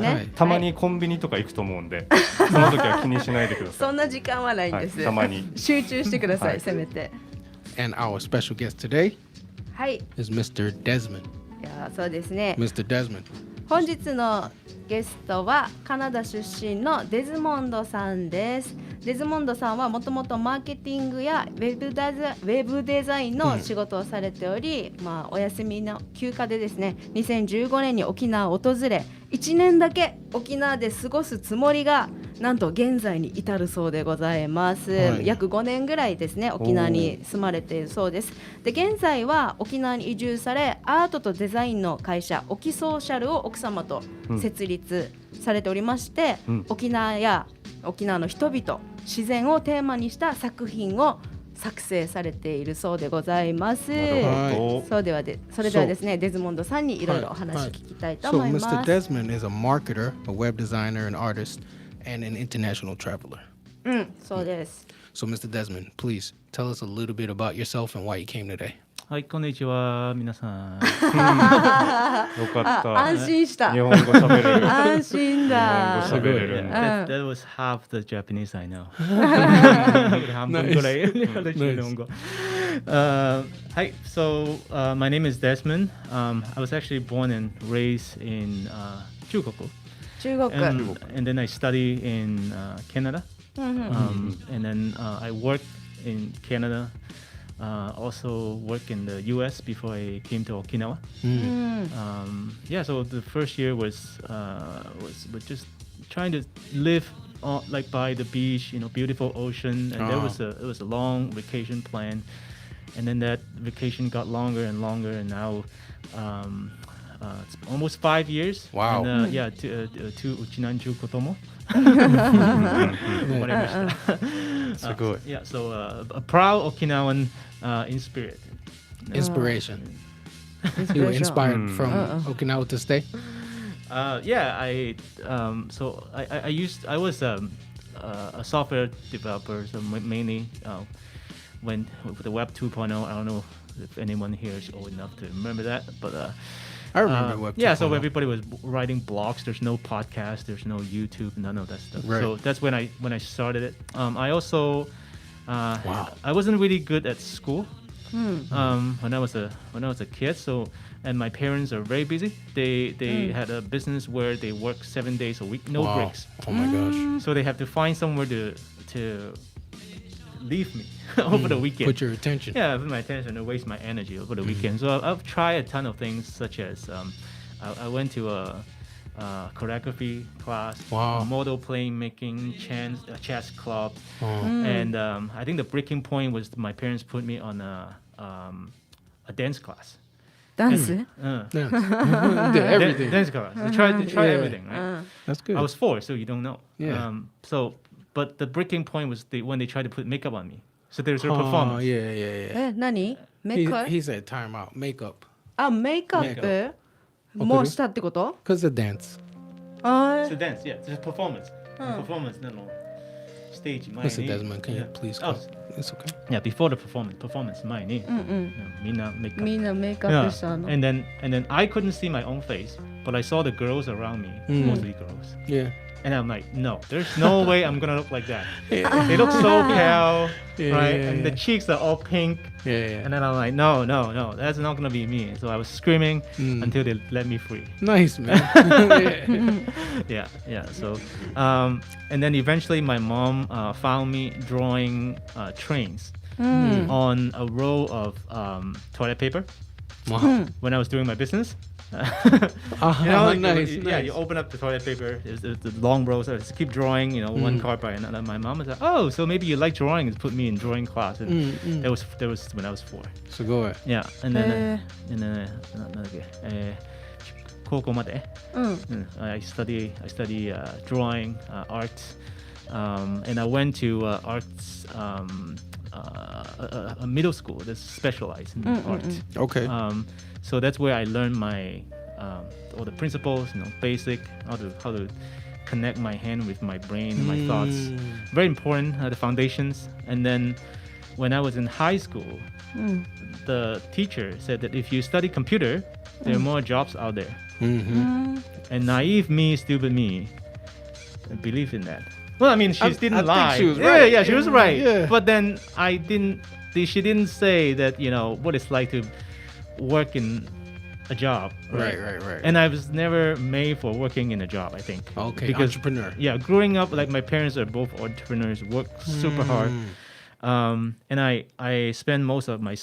ね、たまにコンビニとか行くと思うんで、その時は気にしないでください。そんな時間はないんです、たまに集中してください、せめて。 And our special guest today はい、 is Mr. Desmond. いやそうですね、 Mr. Desmond. 本日のゲストはカナダ出身のデズモンドさんです。デズモンドさんはもともとマーケティングやウェブデザインの仕事をされており、お休みの休暇でですね、2015年に沖縄を訪れ、1年だけ沖縄で過ごすつもりがなんと現在に至るそうでございます、はい、約5年ぐらいですね、沖縄に住まれているそうです。で、現在は沖縄に移住され、アートとデザインの会社オキソーシャルを奥様と設立されておりまして、沖縄や沖縄の人々、自然をテーマにした作品を作成されているそうでございます。それではですね、デズモンドさんにいろいろお話を聞きたいと思います。So Mr. Desmond is a marketer, a web designer, an artist, and an international traveler. そうです。So Mr. Desmond, please tell us a little bit about yourself and why you came today. はい、こんにちは、皆さん。よかった。安心した。日本語喋れる。安心だ。日本語喋れる。That was half the Japanese I know. 半分ぐらい日本語。Hi, so my name is Desmond. I was actually born and raised in 中国。And then I studied in Canada. And then I worked in Canada.Also work in the U.S. before I came to Okinawa. So the first year was just trying to live like by the beach, beautiful ocean, and it was a long vacation plan. And then that vacation got longer and longer, and now it's almost 5 years. Wow. And, to Uchinanju Kotomo. So a proud Okinawan in spirit. Inspiration. You were inspired from Okinawa to stay? I was a software developer, so mainly when with the Web 2.0. I don't know if anyone here is old enough to remember that, but I remember Web 2.0. So everybody was writing blogs. There's no podcast. There's no YouTube. None of that stuff. Right. So that's when I started it. I also I wasn't really good at school when I was a kid. So and my parents are very busy. They had a business where they work 7 days a week, no breaks. Oh my gosh. So they have to find somewhere to leave me over the weekend. Put your attention. Yeah, put my attention and waste my energy over the weekend. So I've tried a ton of things, such as I went to a choreography class, model plane making, chess club, and I think the breaking point was my parents put me on a dance class. Dance? Did everything. Dance class. I tried everything, right? That's good. I was 4, so you don't know. Yeah. But the breaking point was when they tried to put makeup on me. So there's a performance. Yeah. 何？メイク？ He said time out. Makeup. メイクアップ？もうしたってこと？ Because the dance. It's a dance, yeah. It's a performance. Performance, no. Stage, Mr. Desmond, can you please go? It's okay. Yeah, before the performance, 前に。みんなメイクアップ。みんなメイクアップしたの。And then I couldn't see my own face, but I saw the girls around me, mostly girls. Yeah. And I'm like, no, there's no way I'm gonna look like that. They look so pale, right? And the cheeks are all pink. And then I'm like, no, that's not gonna be me. So I was screaming until they let me free. Nice, man. Yeah. So, and then eventually my mom found me drawing trains on a roll of toilet paper. Wow. When I was doing my business. Nice. You open up the toilet paper, there's the long rows, so I just keep drawing, one card by another. My mom was like, oh, so maybe you like drawing, and put me in drawing class. And that was when I was 4. So go ahead. Yeah, and then I study drawing, art, and I went to arts a middle school that's specialized in art. Okay. So that's where I learned my all the principles, basic how to connect my hand with my brain, my thoughts. Very important, the foundations. And then when I was in high school, the teacher said that if you study computer, there are more jobs out there. Mm-hmm. And naive me, stupid me, believe in that. Well, I mean, she didn't I lie. think she was right. Yeah, she was right. Yeah. But then she didn't say that, what it's like to work in a job. Right. And I was never made for working in a job, I think. Okay, because, entrepreneur. Yeah, growing up, like my parents are both entrepreneurs, work super hard. And I spend most of my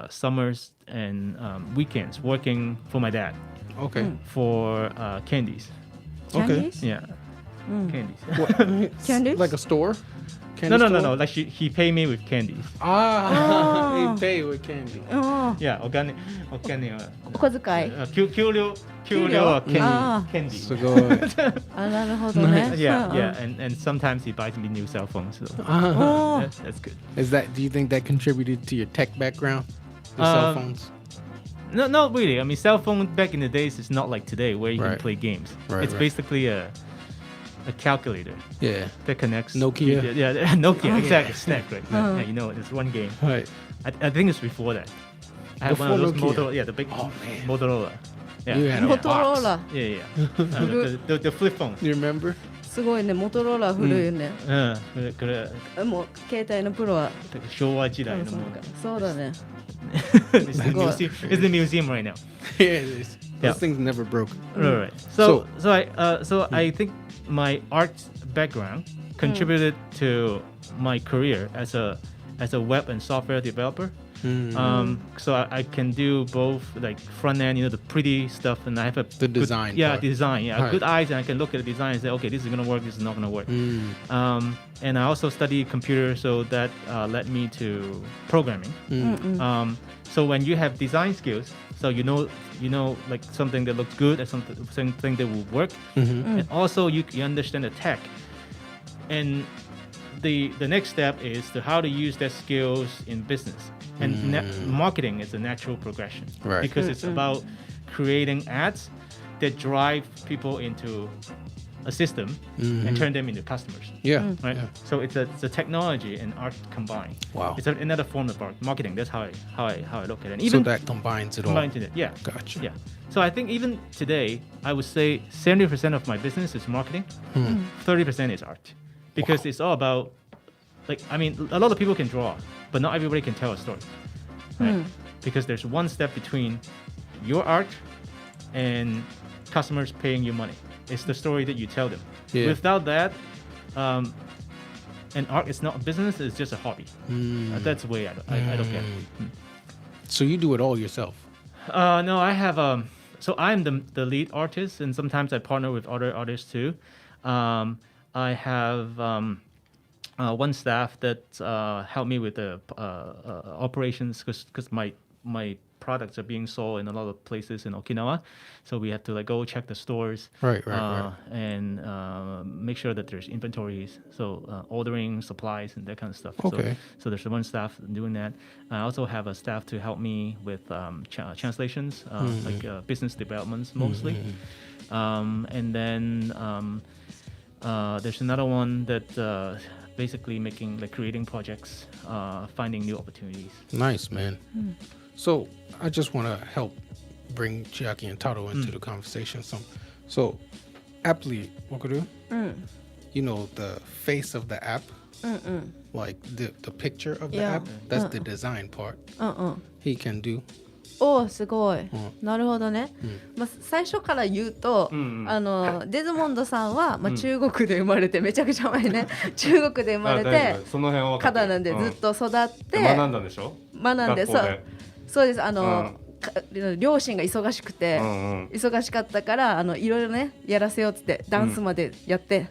summers and weekends working for my dad Okay. for candies. Candies? Yeah, candies. Candies? Like a store? No. Store? Like he paid me with candies. Ah, he pay with candy. うん Yeah, お金お小遣い給料はあ candy. すごい。あなるほどね Yeah. And sometimes he buys me new cell phones. So Ah. that's good. Do you think that contributed to your tech background? Your cell Um, phones? No, not really. I mean, cell phone back in the days is not like today where you can Right. play games. Right, It's right. basically a calculator Yeah. that connects. Nokia? Yeah, Nokia, exactly. Snack, right? Yeah, it's one game. Right. I think it's before that. I had one of Before those Nokia? Motorola, the big Oh, man. Motorola. Yeah, You had a モトロー box. ラ yeah. The flip phone. You remember? すごいねモトローラ古いね、これもう携帯のプロは昭和時代のもの。そうだね It's the museum. It's the museum right now. Yeah, it is. Yeah. Those things never broke. Right. So I think my art background contributed to my career as a web and software developer. So I can do both like front end, the pretty stuff, and I have The design part. design, Right. good eyes, and I can look at the design and say, okay, this is gonna work, this is not gonna work. And I also studied computer, so that led me to programming. So when you have design skills, so you know like something that looks good and something that will work, and also you understand the tech. And the next step is to how to use that skills in business. And marketing is a natural progression, Right. because it's about creating ads that drive people into a system and turn them into customers. Yeah. Right. Yeah. So it's a technology and art combined. Wow. It's another form of art marketing. That's how I look at it. And So even that combines it all. combined in it. Yeah. Gotcha. Yeah. So I think even today, I would say 70% of my business is marketing, 30% is art, because it's all about, like, I mean, a lot of people can draw, but not everybody can tell a story, right? Because there's one step between your art and customers paying you money. It's the story that you tell them. Yeah. Without that, and art is not a business; it's just a hobby. That's the way I look at it. So you do it all yourself? No, I have so I'm the lead artist, and sometimes I partner with other artists too. I have one staff that help me with the operations, because my products are being sold in a lot of places in Okinawa, so we have to like go check the stores, Right. and make sure that there's inventories, so ordering supplies and that kind of stuff. Okay. So there's one staff doing that. I also have a staff to help me with translations, like business developments mostly, and then there's another one that basically creating projects, finding new opportunities. Nice, man. So I just want to help bring Chiaki and Taro into the conversation. So aptly, Wakaru, you know, the face of the app, like the picture of the Yeah. app, that's the design part. うんうん He can do. おーすごい、なるほどね、まあ、最初から言うと、デズモンドさんは、まあ、中国で生まれて、めちゃくちゃ前ね中国で生まれてその辺は分かカってるナダでずっと育って、学んだんでしょ学んで、学校でそうです両親が忙しくて、忙しかったからいろいろねやらせようっつってダンスまでやって、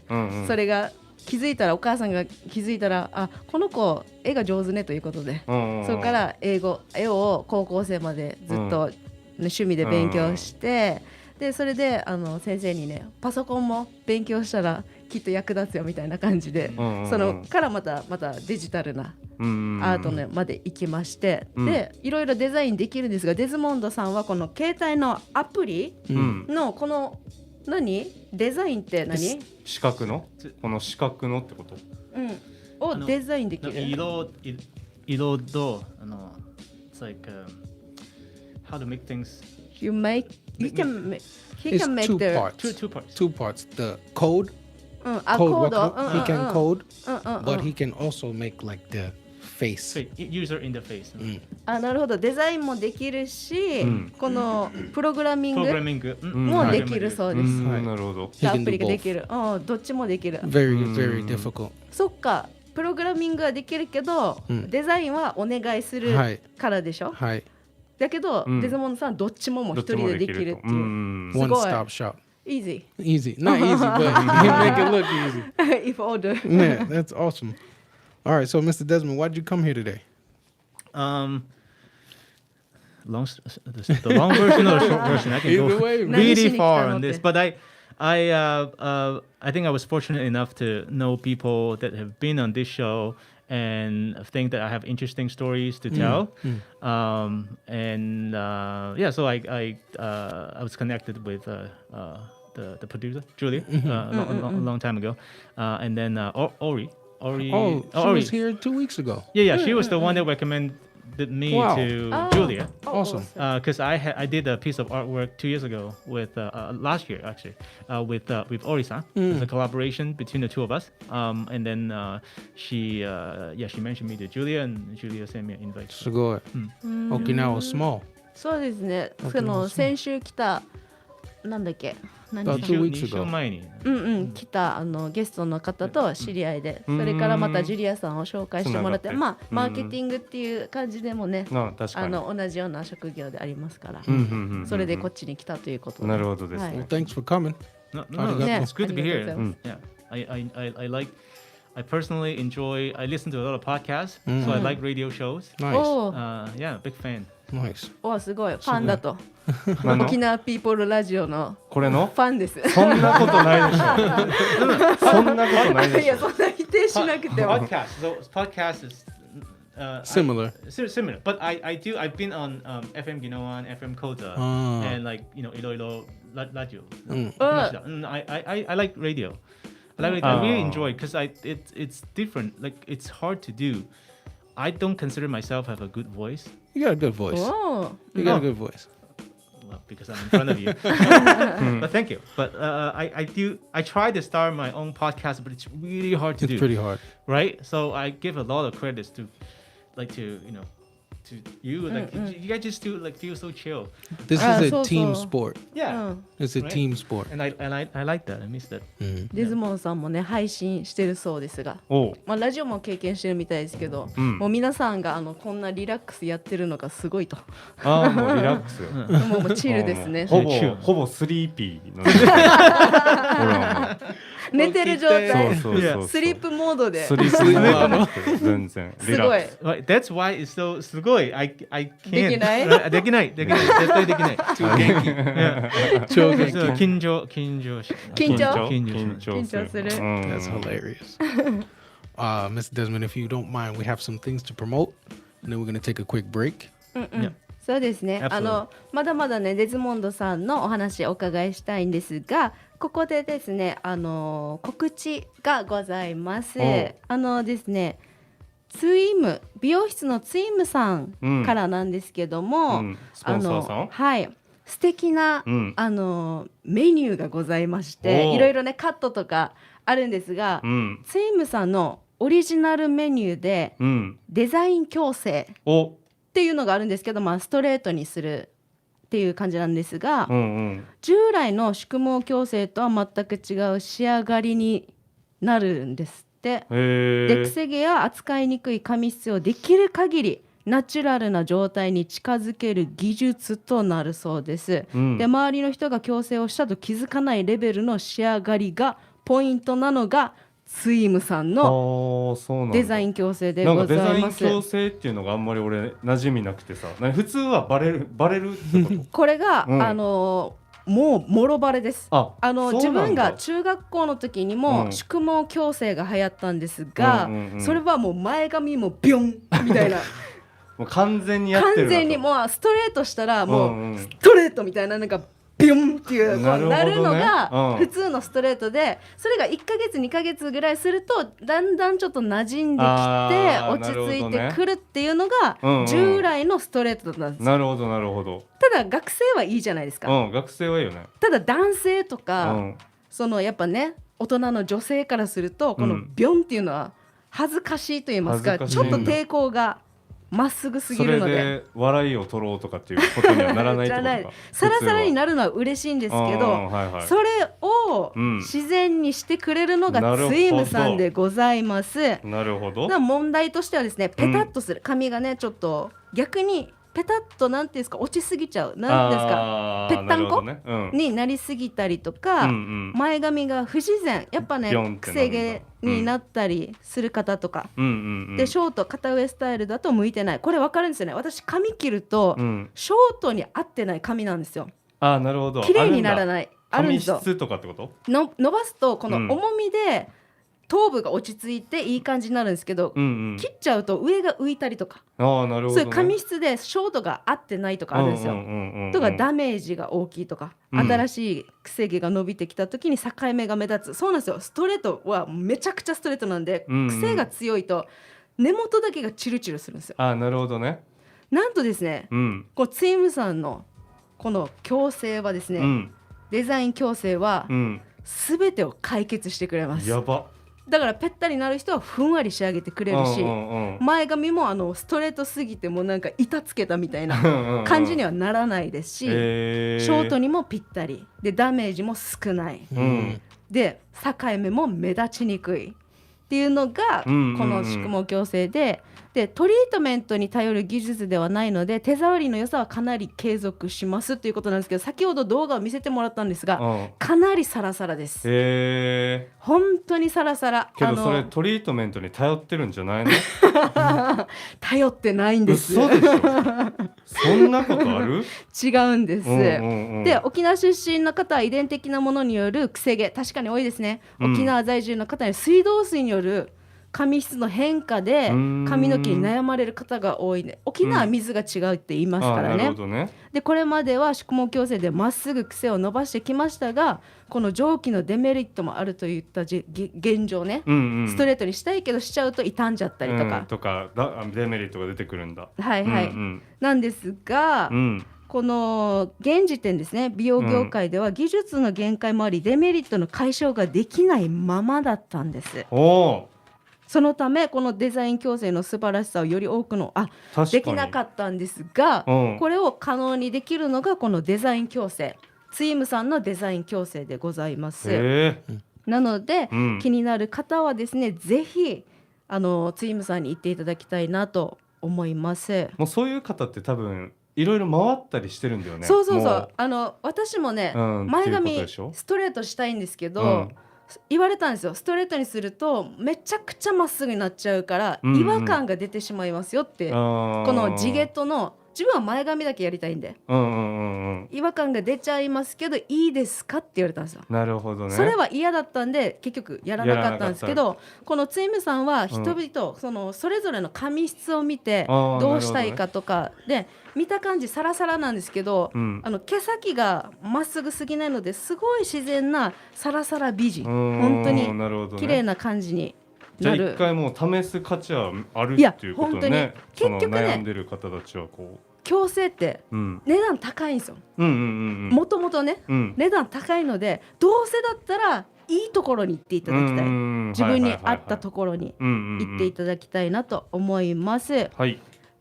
それが気づいたら、お母さんが気づいたら、あ、この子絵が上手ねということで、それから絵を高校生までずっと、趣味で勉強して、でそれで先生にね、パソコンも勉強したらきっと役立つよみたいな感じで、そのからまたデジタルなアートまで行きまして、でいろいろデザインできるんですが、デズモンドさんはこの携帯のアプリのこのデザインって何？四角のこの四角のってこと？をデザインできる。色とit's like how to make things. You make he can make It's two the parts. Two parts. Two parts. The code. コ Code. ード He can code, うん but he can also make like the face. User interface. あ、なるほど。デザインもできるし、このプログラミング Programming もできるそうです。なるほど。He ア can プリ do がで both. きる。うん、どっちもできる。 Very, very difficult. そっか。プログラミングはできるけど、デザインはお願いするからでしょ。はい。だけど、デズモンドさんどっちもも一人でできるっていう。す One ごい。 stop shop. Easy. Easy. Not easy, but he make it look easy. If order. Yeah, that's awesome. All right, so Mr. Desmond, why'd you come here today? The long version or the short version, I can Either go way, really far on this. But I think I was fortunate enough to know people that have been on this show and think that I have interesting stories to tell. So I was connected with the producer Julia a long time ago, and then Ori. Oh, she was here 2 weeks ago. Yeah, she was the one that recommended me Wow. to Julia. Awesome. Because I did a piece of artwork 2 years ago with last year actually with Ori-san. It's a collaboration between the two of us. And then she mentioned me to Julia, and Julia sent me an invite. すごい。Okinawa small. そうですね。その先週来たなんだっけ。何あ日 2 weeks 2週 ago. 前に来たゲストの方と知り合いで、それからまたジュリアさんを紹介してもらって、まあマーケティングっていう感じでもね、確かに。同じような職業でありますから、それでこっちに来たということで。なるほどですね。Well, thanks for coming. No, Yeah, it's good to be here. ありがとうございます。Yeah, I personally enjoy. I listen to a lot of podcasts, so I like radio shows. Nice. おお、Yeah, big fan. Nice. おすごいファンだと。あの沖縄ピーポールラジオのこれのファンです。そんなことないでしょ。そんなことないでいしょ。やそんな否定しなくても。Podcast. So podcast is Similar. Similar, but I've been on FM Ginoan, FM Kota, and like Iloilo radio. I like radio. I really enjoy because it's different. Like it's hard to do. I don't consider myself have a good voice. You got a good voice. お You got a good voice. Well, because I'm in front of you. But thank you. But I try to start my own podcast, but it's really hard to It's do. pretty hard. Right? So I give a lot of credits to you. Like you guys just feel so chill. This Ah, is so- a team so. sport. Yeah. It's a Right. team sport. And I like that. I miss that. デズモンさんもね配信してるそうですが、おう。まあラジオも経験してるみたいですけど、んもう皆さんがこんなリラックスやってるのがすごいと。ああもうリラックスよ。もうチルですね。ほぼスリーピーの。ほら寝てる状もう。態。そうそうそう。スリープモードで。スリープモードなくて全然リすごいラックス。。 Right. That's why it's so すごい. I can't. できない？できない絶対できない。超元気。そう緊張し緊張緊張する。That's hilarious. Mr. Desmond, if you don't mind, we have some things to promote, and then we're going to take a quick break. そうですね。 Absolutely. まだまだねデズモンドさんのお話お伺いしたいんですが、ここでですね告知がございます。ですね美容室のツイムさんからなんですけども、スポンサーさん。はい素敵な、メニューがございましていろいろねカットとかあるんですが、ツイムさんのオリジナルメニューで、デザイン矯正っていうのがあるんですけど、まあ、ストレートにするっていう感じなんですが、従来の宿毛矯正とは全く違う仕上がりになるんですって。でくせ毛や扱いにくい髪質をできる限りナチュラルな状態に近づける技術となるそうです、で周りの人が矯正をしたと気づかないレベルの仕上がりがポイントなのがツイムさんのデザイン矯正でございます。なんかデザイン矯正っていうのがあんまり俺馴染みなくてさ、普通はバレるってことこれが、もうもろバレです。自分が中学校の時にも宿毛矯正が流行ったんですが、それはもう前髪もビョンみたいなもう完全にやってるなと。完全にもうストレートしたらもうストレートみたいななんかビュンっていうこうなるほどねなるのがうん普通のストレートで、それが1ヶ月2ヶ月ぐらいするとだんだんちょっと馴染んできてあー落ち着いなるほどねてくるっていうのがうんうん従来のストレートなんです。なるほどなるほど。ただ学生はいいじゃないですか。学生はいいよね。ただ男性とか、うんそのやっぱね大人の女性からするとこのうんビョンっていうのは恥ずかしいと言いますか、ちょっ恥ずかしいんだと抵抗がまっすぐすぎそれるのでで笑いを取ろうとかっていうことにはならないってことじゃないか。サラサラにななるのは嬉しいんですけど、はいはい、それをうん自然にしてくれるのがなるほどツイムさんでございます。なるほど。問題としてはですね、ペタッとする髪がねちょっと逆にペタッとなんていうんですか、落ちすぎちゃう、なんですか、ぺったんこ、ねうんになりすぎたりとか、うんうん前髪が不自然、やっぱねビョンってなるんだくせ毛になったりする方とか、うんうんうん、でショート片上スタイルだと向いてない。これ分かるんですよね。私髪切ると、うんショートに合ってない髪なんですよ。なるほど。綺麗にならい。ない、あるん髪ですよ。質とかってこと伸ばすとこのうん重みで頭部が落ち着いていい感じになるんですけど、うんうん切っちゃうと上が浮いたりとか、なるほど、ね、そういう髪質でショートが合ってないとかあるんですよ、とかダメージが大きいとか、うん新しいくせ毛が伸びてきた時に境目が目立つ。そうなんですよ。ストレートはめちゃくちゃストレートなんで、うんうん癖が強いと根元だけがチルチルするんですよ。なるほどね。なんとですね、うんこうツイムさんのこの矯正はですね、うんデザイン矯正はうん全てを解決してくれます。やば。だからぺったりなる人はふんわり仕上げてくれるし、うんうん前髪もストレートすぎてもうなんか板つけたみたいなうん感じにはならないですし、ショートにもぴったりでダメージも少ないうんで境目も目立ちにくいっていうのがこうんうんうんの宿毛矯正で、トリートメントに頼る技術ではないので手触りの良さはかなり継続しますということなんですけど、先ほど動画を見せてもらったんですが、うんかなりサラサラです。本当にサラサラ。けどそれトリートメントに頼ってるんじゃないの？頼ってないんです。嘘でしょ。そんなことある？違うんです、うんうんうん、で沖縄出身の方は遺伝的なものによるくせ毛確かに多いですね、うん沖縄在住の方に水道水による髪質の変化で髪の毛に悩まれる方が多いね。沖縄は水が違うって言いますからなるね、ほどね。でこれまでは宿毛矯正でまっすぐ癖を伸ばしてきましたが、この蒸気のデメリットもあるといった現状ね、うんうん、ストレートにしたいけどしちゃうと傷んじゃったりとか、デメリットが出てくるんだ。はいはい、うんなんですが、うんこの現時点ですね、美容業界では技術の限界もあり、デメリットの解消ができないままだったんです。そのためこのデザイン矯正の素晴らしさをより多くのできなかったんですが、これを可能にできるのがこのデザイン矯正、ツイムさんのデザイン矯正でございます。なので、気になる方はですね、ぜひツイムさんに行っていただきたいなと思います。もうそういう方って多分いろいろ回ったりしてるんだよね。そうそうそう、私もね、前髪っていうことでしょ？ストレートしたいんですけど、言われたんですよ。ストレートにするとめちゃくちゃまっすぐになっちゃうから、違和感が出てしまいますよって、この地毛との自分は前髪だけやりたいんで、違和感が出ちゃいますけどいいですかって言われたんですよ。なるほどね。それは嫌だったんで結局やらなかったんですけど、このツイムさんは人々、それぞれの髪質を見てどうしたいかとかで、見た感じサラサラなんですけど、毛先がまっすぐすぎないのですごい自然なサラサラ美人、本当に綺麗な感じになる。じゃあ一回もう試す価値はあるっていうことね。結局ね、悩んでる方たちはこう矯正って値段高いんですよ。もともとね、値段高いので、どうせだったらいいところに行っていただきたい、自分に合ったところに行っていただきたいなと思います。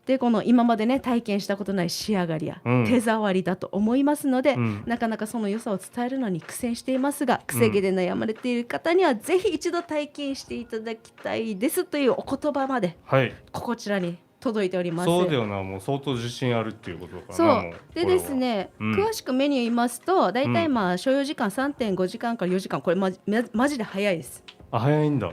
でこの今までね体験したことない仕上がりや手触りだと思いますので、なかなかその良さを伝えるのに苦戦していますが、くせ毛で悩まれている方にはぜひ一度体験していただきたいですというお言葉まで、こちらに届いております。そうだよな、もう相当自信あるっていうことだからそうでですね、詳しくメニュー言いますと、だいたい所要時間 3.5 時間から4時間、これマジで早いです。早いんだ。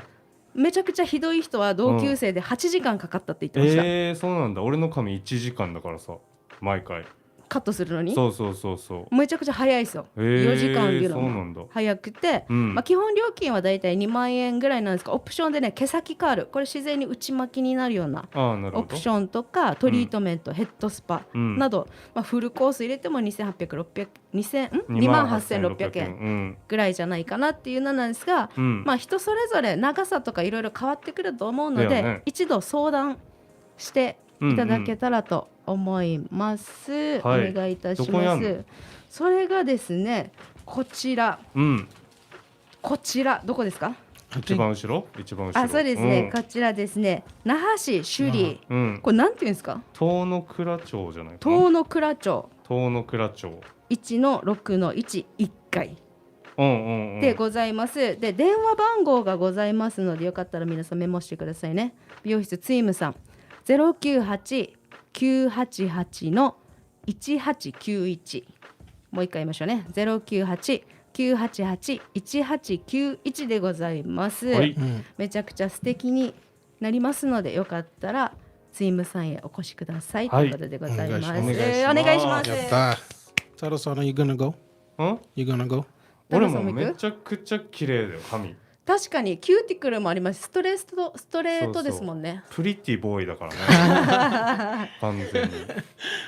めちゃくちゃひどい人は同級生で8時間かかったって言ってました。そうなんだ。俺の髪1時間だからさ、毎回。カットするのにそうそうそうそうめちゃくちゃ早いですよ。4時間ビルそうなんだ。早くて、うん基本料金はだいたい2万円ぐらいなんですが、オプションでね毛先カール、これ自然に内巻きになるようなああなるほど。オプションとかトリートメント、ヘッドスパうんなど、フルコース入れても2万8600円ぐらいじゃないかなっていうのなんですが、人それぞれ長さとかいろいろ変わってくると思うので、だよね一度相談していただけたらと思います、はいお願いいたしどこにあんのます。それがですねこちらどこですか？一番後ろあ、そうですね、こちらですね、那覇市首里、これなんていうんですか？遠野倉町じゃないかな。遠野倉町1-6-1 1階でございます。で電話番号がございますので、よかったら皆さんメモしてくださいね。美容室ツイムさん098-988の1891、もう一回言いましょうね。098-988-1891でございます、めちゃくちゃ素敵になりますので、よかったらツイムさんへお越しください、ということでございます。お願いします。やったタロさん、are you gonna go? You gonna go? 俺もめちゃくちゃ綺麗だよ髪。確かにキューティクルもあります。ストレートですもんね。プリティボーイだからね完全に。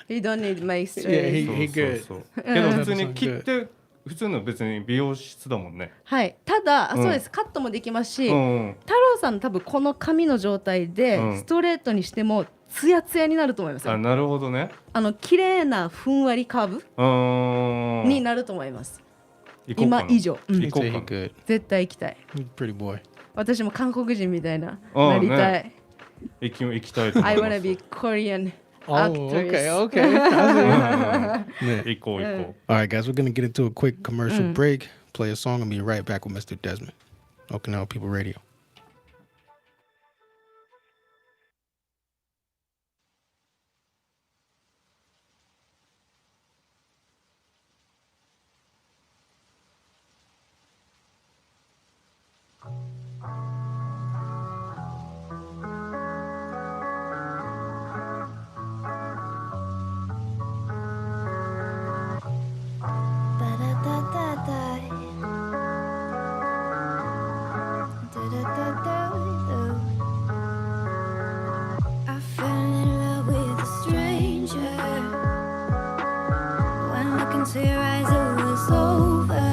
You don't need my Yeah, straight. he good. そうけど普通に切って普通の別に美容室だもんね。はい、ただ、そうです、カットもできますし、太郎さん多分この髪の状態でストレートにしてもツヤツヤになると思いますよ。あ、なるほどね。綺麗なふんわりカーブになると思います。今以上、行こうかな。絶対行きたい。 Pretty boy. 私も韓国人みたいななりたい。行きたいと思います。 I wanna be Korean actress. Okay.行こう。All right, guys, we're gonna get into a quick commercial break. Play a song and be right back with Mr. Desmond. Okinawa People Radio. I fell in love with a stranger. When looking to your eyes, it was over.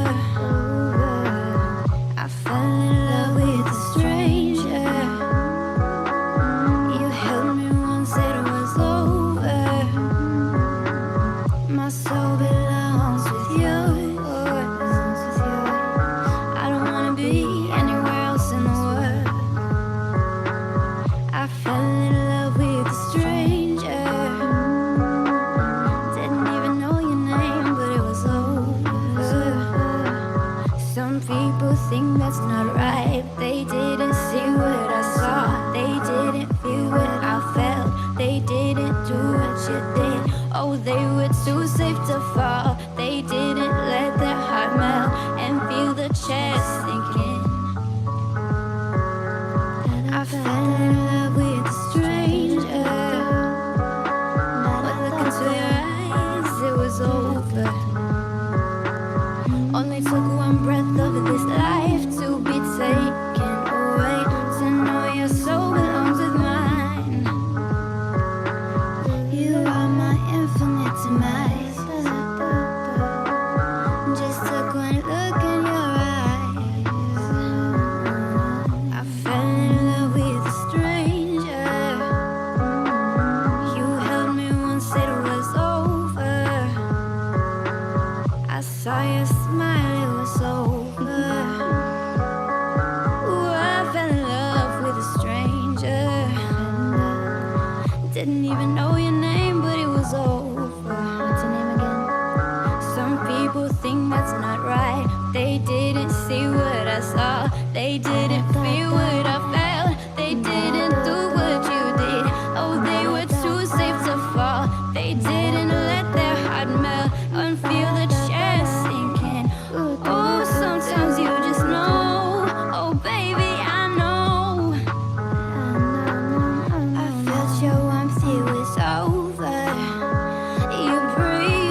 I fell in love with a stranger. You held me once, it was over. My soul belongs with you. I don't wanna be anywhere else in the world. I fell in love with a stranger. Didn't even know your name, but it was over. Some people think that's not right. They didn't see what I saw. They didn't feel what I felt. They didn't do what you did. Oh, they were too safe to fall. They didn't let their heart melt and feel the chest sinking. I fell in love with a stranger. But look into your eyes, it was over. Only took one breath of this life to be taken away. To know your soul belongs with mine. You are my infinite demise. Just took one look in your eyes. I fell in love with a stranger. You held me once, it was over. I saw your smile, it was over. Ooh, I fell in love with a stranger. Didn't even know your name, but it was over. What's your name again? Some people think that's not right. They didn't see what I saw. They didn't feel what I felt. They didn't do what you did. Oh, they were too safe to fall. They didn't let their heart melt and feel the chest sinking. Oh, sometimes you just know. Oh, baby, I know. I felt your warmth, it was over. You breathed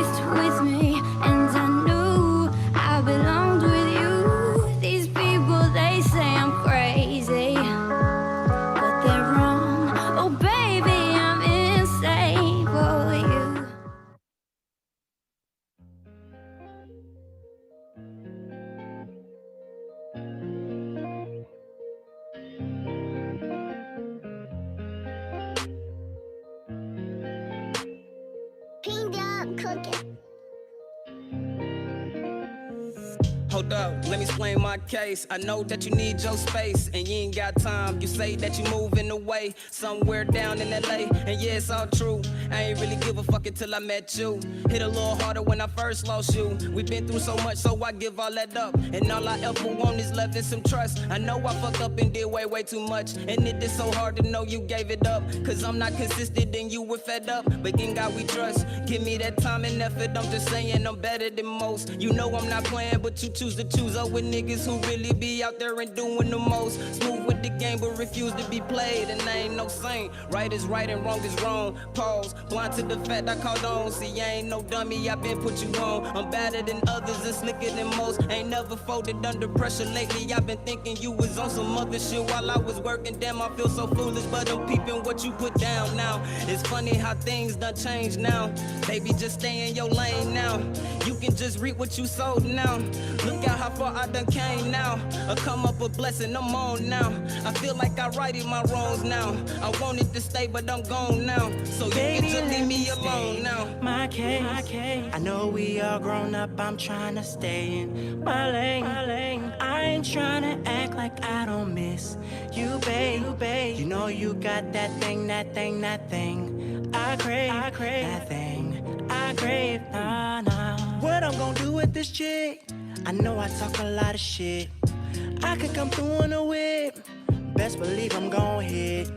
Hold up, let me explain my case. I know that you need your space and you ain't got time. You say that you moving away somewhere down in LA, and yeah, it's all true. I ain't really give a fuck until I met you. Hit a little harder when I first lost you. We've been through so much, so I give all that up. And all I ever want is love and some trust. I know I fucked up and did way too much, and it is so hard to know you gave it up. Cause I'm not consistent and you were fed up, but in God we trust. Give me that time and effort, I'm just saying I'm better than most. You know I'm not playing, but you choose to choose up with niggas who really be out there and doing the most. Smooth with the game but refuse to be played, and I ain't no saint. Right is right and wrong is wrong. Pause, blind to the fact I called on. See, I ain't no dummy, I been put you on. I'm better than others and slicker than most. Ain't never folded under pressure lately. I've been thinking you was on some other shit while I was working. Damn, I feel so foolish, but I'm peeping what you put down now. It's funny how things done change now. Baby, just stay in your lane now. You can just reap what you sowed now. Look out how far I done came now. I come up a blessing, I'm on now. I feel like I righted my wrongs now. I wanted to stay, but I'm gone now. So you can just leave me alone now. My case, I know we all grown up, I'm trying to stay in my lane. I ain't trying to act like I don't miss you, babe. You know you got that thing. I crave that thing. I crave, nah. What I'm gonna do with this chick? I know I talk a lot of shit. I could come through on a whip. Best believe I'm gon' hit.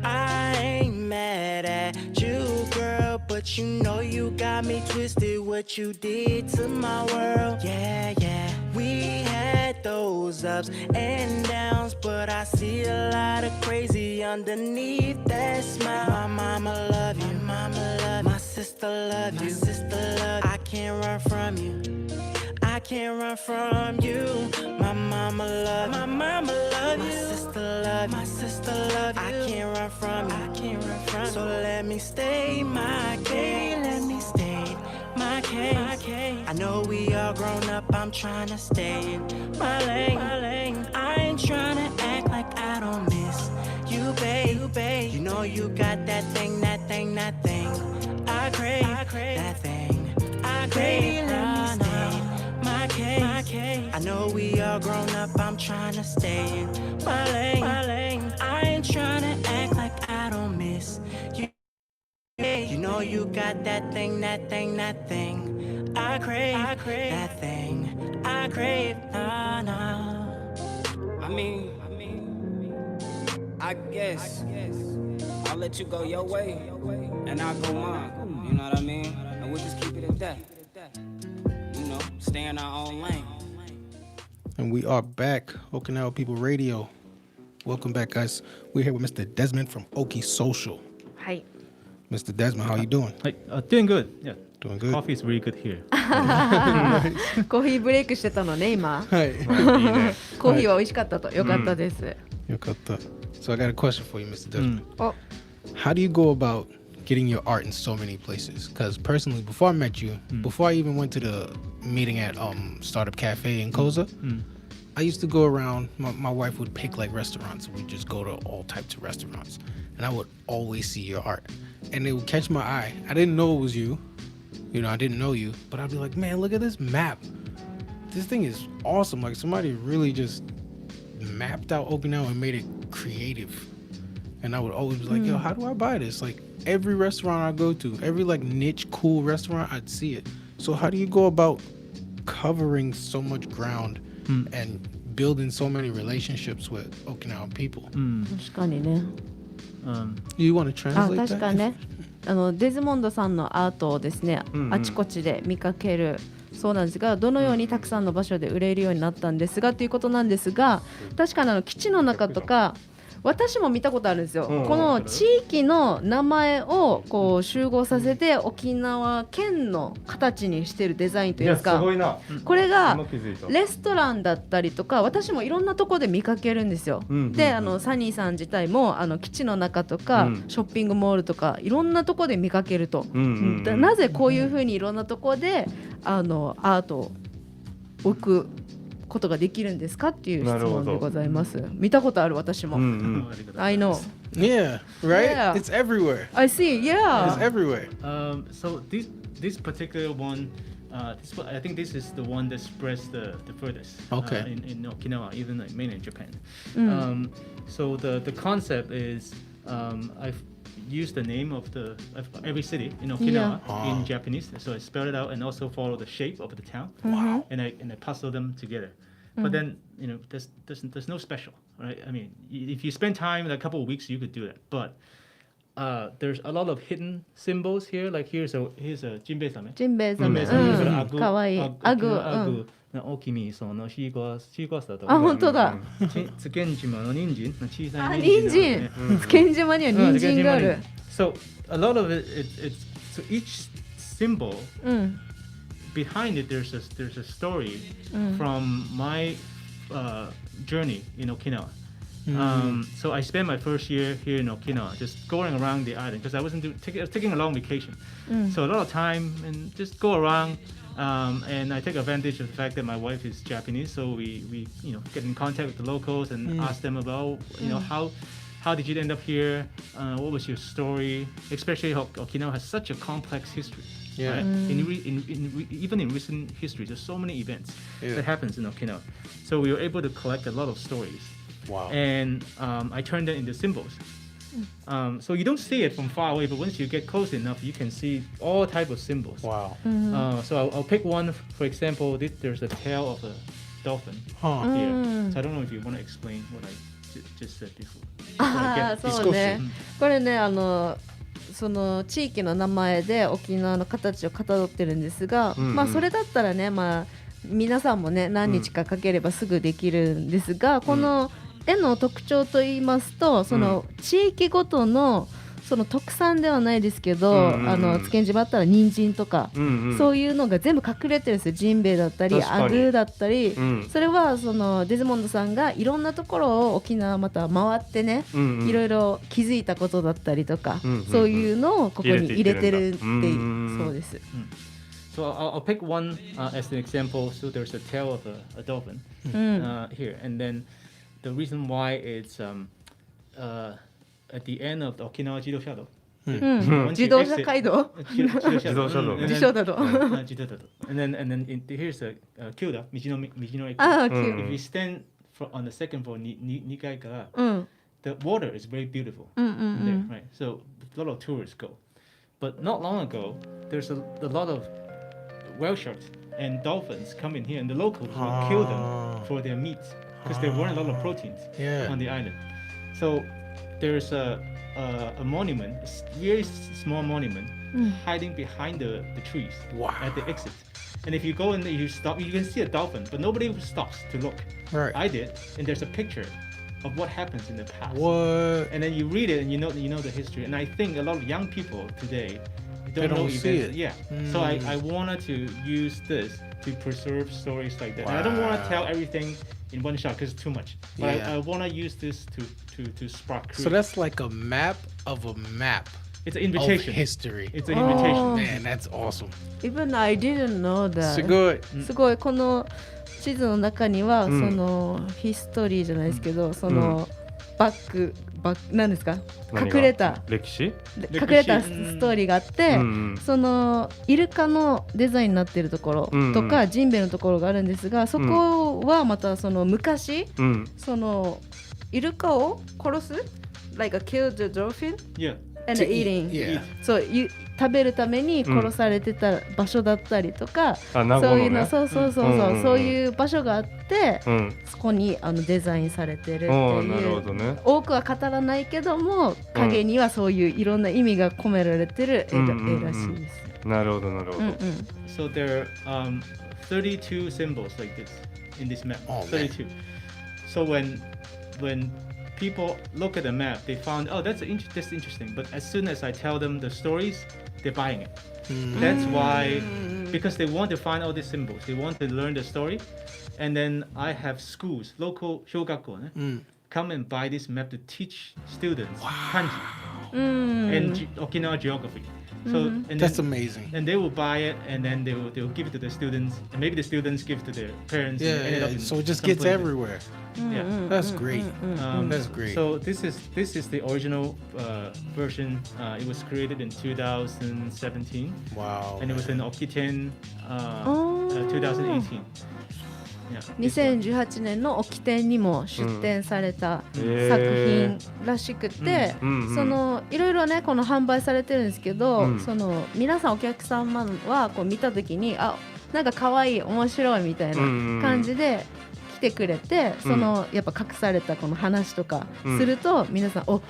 I ain't mad at you, girl, but you know you got me twisted. What you did to my world, yeah. We had those ups and downs, but I see a lot of crazy underneath that smile. My mama love you, my sister love you, I can't run from you. I can't run from you. My mama love you. My sister love you. I can't run from you. So let me stay my case. I know we all grown up, I'm trying to stay in my lane. I ain't trying to act like I don't miss you, babe. You know you got that thing. I crave that thing. I crave, let me stay. My case. I know we all grown up, I'm trying to stay in my lane. I ain't trying to act like I don't miss you. You know you got that thing. I crave that thing. I crave, nah. I mean, I guess I'll let you go your way and I'll go mine. You know what I mean? And we'll just keep it at that. You know, stay in our own lane. And we are back, Okinawa People Radio. Welcome back, guys. We're here with Mr. Desmond from Oki Social. Hi. Mr. Desmond, how you doing? Hi, doing good. Yeah. Doing good. Coffee is really good here. コーヒーブレイクしてたのね今。はい。コーヒーは美味しかったと。よかったです。よかった。So I got a question for you, Mr. Desmond. お、 How do you go about getting your art in so many places? Because personally, before I met you, before I even went to the meeting at Startup Cafe in Koza, I used to go around. My wife would pick like restaurants. We'd just go to all types of restaurants, and I would always see your art, and it would catch my eye. I didn't know it was you. You know, I didn't know you, but I'd be like, man, look at this map. This thing is awesome. Like somebody really just mapped out Okinawa and made it creative. And I would always be like, yo, how do I buy this? Like every restaurant I go to, every like niche cool restaurant, I'd see it. So how do you go about covering so much ground and building so many relationships with Okinawan people? 確かにね。You want to あ、 translate 確か that? ね。デズモンドさんのアートをですね、あちこちで見かけるそうなんですが、どのようにたくさんの場所で売れるようになったんですがということなんですが、確かに基地の中とか私も見たことあるんですよ。この地域の名前をこう集合させて沖縄県の形にしてるデザインというんですか。いやすごいな。これが今気づいたレストランだったりとか、私もいろんなとこで見かけるんですよ。で、サニーさん自体も基地の中とか、ショッピングモールとかいろんなとこで見かけると。なぜこういうふうにいろんなとこでアートを置くことができるんですかっていう質問でございます。見たことある私も。I know. Yeah, right? Yeah. It's everywhere. I see. Yeah. It's everywhere. So this particular one, I think this is the one that spreads the furthest in Okinawa, even like mainland Japan. So the concept is I've used the name of every city in Okinawa in Japanese, so I spell it out and also follow the shape of the town, and I puzzle them together. But then there's no special, right? I mean, if you spend time in a couple of weeks, you could do that, but there's a lot of hidden symbols here. Like here's a Jinbei sama. ジンベエザメ、かわいい。アグ、大きみそのシークワーサーとあ、本当だ。津堅島の人参の小さあ、い人参。津堅島には人参がある。So a lot of it's so each symbol behind it there's a story from my journey in Okinawa. So I spent my first year here in Okinawa just going around the island because I was taking a long vacation. So a lot of time and just go around, and I take advantage of the fact that my wife is Japanese, so we get in contact with the locals and ask them about how did you end up here, what was your story, especially how Okinawa has such a complex history. Yeah. Right? Even in recent history, there's so many events that happens in Okinawa. So we were able to collect a lot of stories. Wow. And I turned it into symbols. So you don't see it from far away, but once you get close enough, you can see all types of symbols. Wow. So I'll pick one. For example, there's the tail of a dolphin here. So I don't know if you want to explain what I just said before. ああ、そうね。これね、その地域の名前で沖縄の形をかたどってるんですが、まあそれだったらね、まあ皆さんもね何日かかければすぐできるんですが、この絵の特徴といいますと、その地域ごとのその特産ではないですけど、津堅島だったら人参とか、そういうのが全部隠れてるんですよ。ジンベエだったりアグだったり、それはそのデズモンドさんがいろんなところを沖縄また回ってね、いろいろ気づいたことだったりとか、そういうのをここに入れてるっていう、そうです。So I'll pick one as an example. So there's the tail of a dolphin here, and then the reason why it's at the end of the Okinawa Jidosha-do. 自動車街道。自動車道。And then here's a Kyuda, Michino-eki. If you stand on the second floor, 2階から、the water is very beautiful there, right? So a lot of tourists go. But not long ago, there's a lot of whale sharks and dolphins come in here, and the locals will kill them for their meat because they want a lot of proteins on the island. So there's a monument, a very small monument, hiding behind the trees at the exit. And if you go in there, you stop, you can see a dolphin, but nobody stops to look. Right. I did, and there's a picture of what happens in the past. What? And then you read it, and you know the history. And I think a lot of young people today don't know see events. it. Yeah. So I wanted to use this to preserve stories like that. And I don't want to tell everything in one shot because it's too much. But I want to use this to spark. So that's like a map of a map. It's an invitation. Of history. It's an invitation. Man, that's awesome. Even I didn't know that. すごい。すごい。この地図の中には、そのヒストリーじゃないですけど、そのバック何ですか？隠れた歴史？隠れたストーリーがあって、そのイルカのデザインになっているところとか、ジンベエのところがあるんですが、そこはまたその昔、そのイルカを殺す like a kill the dolphin and eating そう食べるために殺されてた場所だったりとか、そういうのそういう場所があって、そこにデザインされてるっていう、多くは語らないけども影にはそういういろんな意味が込められてる絵らしいです。なるほどなるほど。So there are 32 symbols like this in this map. 32. So when people look at the map, they found, oh, that's interesting. But as soon as I tell them the stories, they're buying it. That's why, because they want to find all these symbols, they want to learn the story. And then I have schools, local shogakko, come and buy this map to teach students kanji and Okinawa geography. So and That's then, amazing. and they will buy it, and then they will give it to the students, and maybe the students give to their parents. Yeah, and end up yeah. in So it just some gets places. everywhere. Yeah. That's great. That's great. So this is the original version. It was created in 2017, Wow. and it was in Okiten, 2018. Yeah. 2018年の沖店にも出展された作品らしくて、そのいろいろねこの販売されてるんですけど、その皆さんお客様はこう見た時になんか可愛い面白いみたいな感じで来てくれて、そのやっぱ隠されたこの話とかすると、皆さんそ